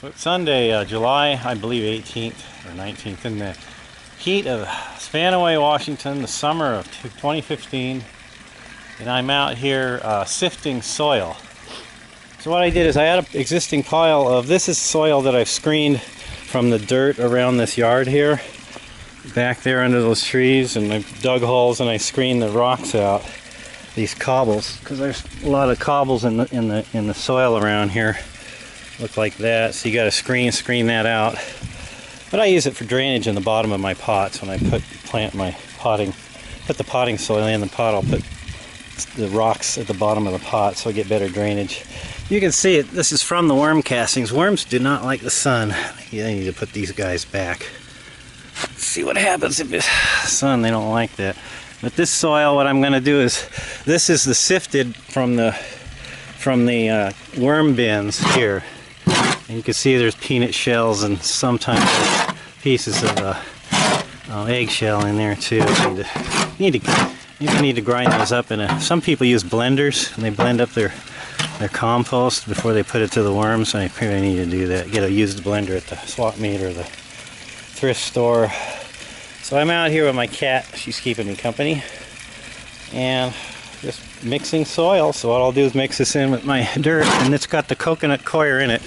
So it's Sunday, July, I believe 18th or 19th, in the heat of Spanaway, Washington, the summer of 2015, and I'm out here sifting soil. So what I did is I had an existing pile of, this is soil that I've screened from the dirt around this yard here, back there under those trees, and I've dug holes and I screened the rocks out, these cobbles, because there's a lot of cobbles in the soil around here. Look like that, so you got to screen that out. But I use it for drainage in the bottom of my pots when I put the potting soil in the pot. I'll put the rocks at the bottom of the pot so I get better drainage. You can see it. This is from the worm castings. Worms do not like the sun. You need to put these guys back. Let's see what happens if it's sun. They don't like that. But this soil, what I'm going to do is, this is the sifted from the worm bins here. And you can see there's peanut shells and sometimes pieces of eggshell in there too. You need to grind those up some people use blenders and they blend up their compost before they put it to the worms. I probably need to do that. Get a used blender at the swap meet or the thrift store. So I'm out here with my cat. She's keeping me company. And just mixing soil. So what I'll do is mix this in with my dirt, and it's got the coconut coir in it.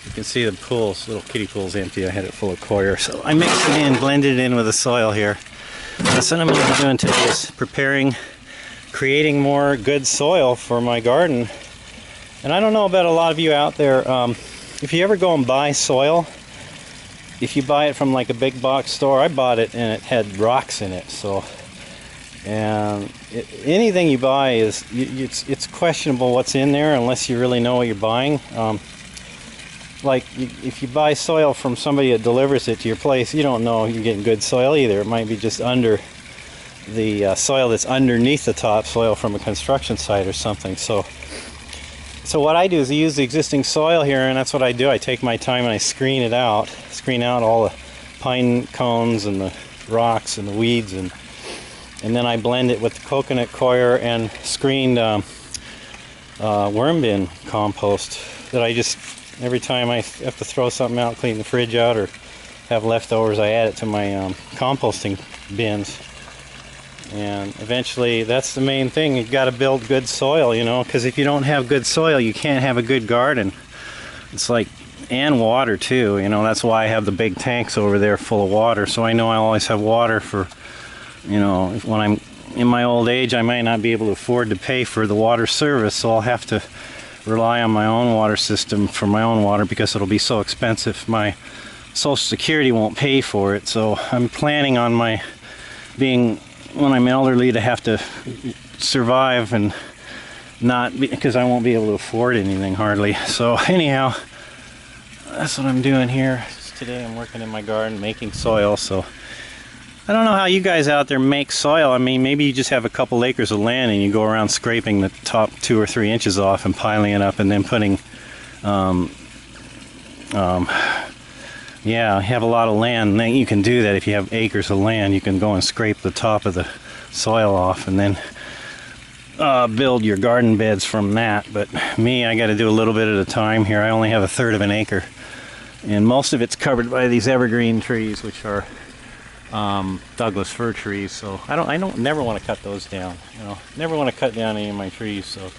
You can see the pools, little kiddie pool's empty. I had it full of coir. So I mixed it in, blended it in with the soil here. That's what I'm going to be doing today, is creating more good soil for my garden. And I don't know about a lot of you out there, if you ever go and buy soil, if you buy it from like a big box store, I bought it and it had rocks in it. And anything you buy it's questionable what's in there unless you really know what you're buying. Like if you buy soil from somebody that delivers it to your place, you don't know you're getting good soil either. It might be just under the soil that's underneath the topsoil from a construction site or something. So what I do is I use the existing soil here, and that's what I do. I take my time and I screen out all the pine cones and the rocks and the weeds, and then I blend it with the coconut coir and screened worm bin compost that I just, every time I have to throw something out, clean the fridge out, or have leftovers, I add it to my composting bins. And eventually, that's the main thing. You've got to build good soil, you know, because if you don't have good soil, you can't have a good garden. It's like, and water too, you know. That's why I have the big tanks over there full of water, so I know I always have water for, you know, when I'm in my old age, I might not be able to afford to pay for the water service, so I'll have to rely on my own water system for my own water because it'll be so expensive. My Social Security won't pay for it, so I'm planning on when I'm elderly, to have to survive and because I won't be able to afford anything hardly. So anyhow, that's what I'm doing here. Today I'm working in my garden making soil. So I don't know how you guys out there make soil. I mean, maybe you just have a couple acres of land and you go around scraping the top 2 or 3 inches off and piling it up and then putting yeah, have a lot of land. Then you can do that. If you have acres of land, you can go and scrape the top of the soil off and then build your garden beds from that. But me, I got to do a little bit at a time here. I only have 1/3 of an acre, and most of it's covered by these evergreen trees, which are Douglas fir trees. So I never want to cut those down. You know, never want to cut down any of my trees. So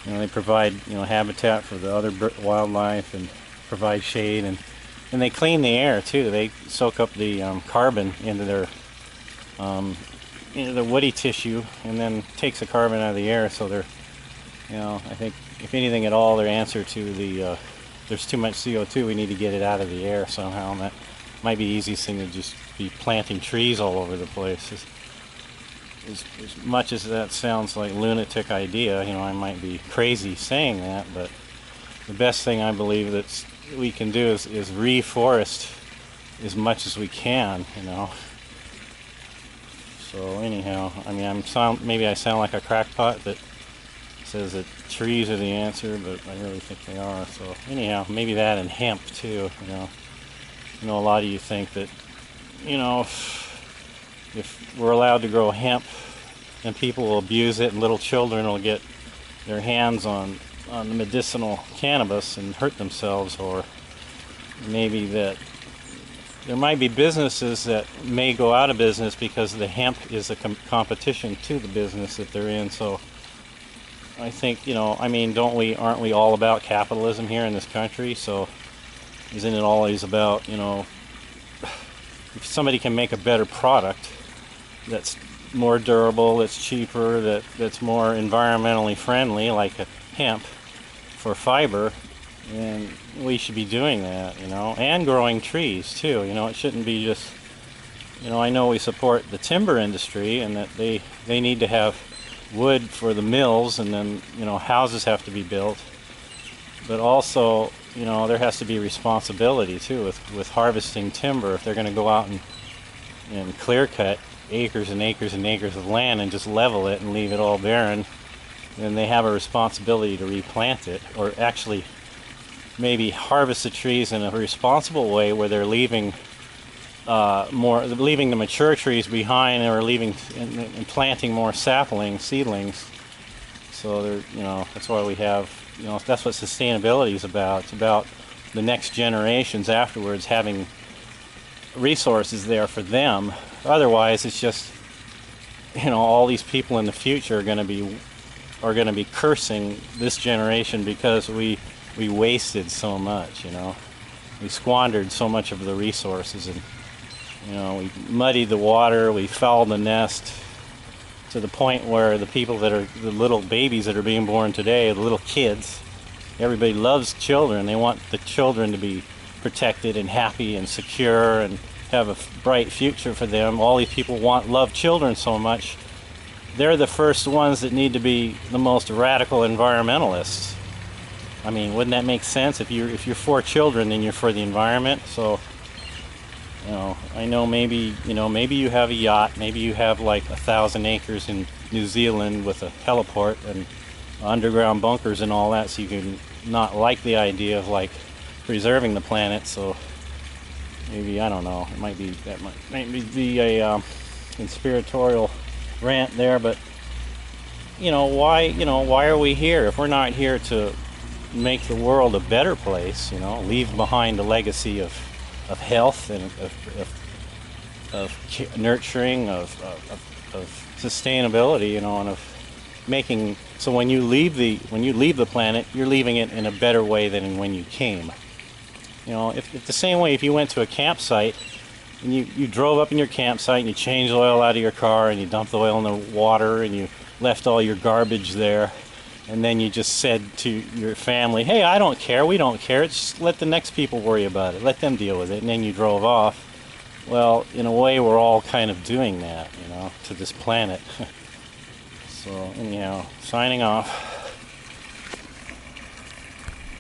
you know, they provide, you know, habitat for the other wildlife and provide shade, and they clean the air too. They soak up the carbon into the woody tissue, and then takes the carbon out of the air. So they're, you know, I think if anything at all, their answer to the there's too much CO2, we need to get it out of the air somehow. And that might be the easiest thing, to just be planting trees all over the place. As much as that sounds like a lunatic idea, you know, I might be crazy saying that, but the best thing I believe that we can do is reforest as much as we can, you know. So anyhow, I mean, maybe I sound like a crackpot that says that trees are the answer, but I really think they are. So anyhow, maybe that, and hemp too, you know. You know, a lot of you think that, you know, if we're allowed to grow hemp, then people will abuse it, and little children will get their hands on medicinal cannabis and hurt themselves, or maybe that there might be businesses that may go out of business because the hemp is a competition to the business that they're in. So I think, you know, I mean, aren't we all about capitalism here in this country? So isn't it always about, you know, if somebody can make a better product that's more durable, that's cheaper, that's more environmentally friendly, like a hemp for fiber, and we should be doing that, you know, and growing trees too. You know, it shouldn't be just, you know, I know we support the timber industry and that they need to have wood for the mills, and then, you know, houses have to be built, but also, you know, there has to be responsibility too with harvesting timber. If they're going to go out and clear cut acres and acres and acres of land and just level it and leave it all barren, then they have a responsibility to replant it, or actually maybe harvest the trees in a responsible way where they're leaving leaving the mature trees behind, or leaving and planting more seedlings. So they're, you know, that's why we have, you know, that's what sustainability is about. It's about the next generations afterwards having resources there for them. Otherwise, it's just, you know, all these people in the future are going to be cursing this generation because we wasted so much, you know. We squandered so much of the resources, and, you know, we muddied the water, we fouled the nest to the point where the people that are the little babies that are being born today, the little kids, everybody loves children. They want the children to be protected and happy and secure and have a bright future for them. All these people love children so much. They're the first ones that need to be the most radical environmentalists. I mean, wouldn't that make sense? If you're for children, then you're for the environment. So, you know, I know maybe you have a yacht, maybe you have like 1,000 acres in New Zealand with a heliport and underground bunkers and all that, so you can not like the idea of like preserving the planet. So maybe, I don't know, it might be a conspiratorial rant there, but why are we here if we're not here to make the world a better place? You know, leave behind a legacy of health and of nurturing, of sustainability, you know, and of making so when you leave the planet, you're leaving it in a better way than when you came. You know, if the same way if you went to a campsite and you drove up in your campsite and you changed oil out of your car and you dumped the oil in the water and you left all your garbage there, and then you just said to your family, hey, I don't care, we don't care, just let the next people worry about it, let them deal with it, and then you drove off. Well, in a way, we're all kind of doing that, you know, to this planet. So anyhow, signing off.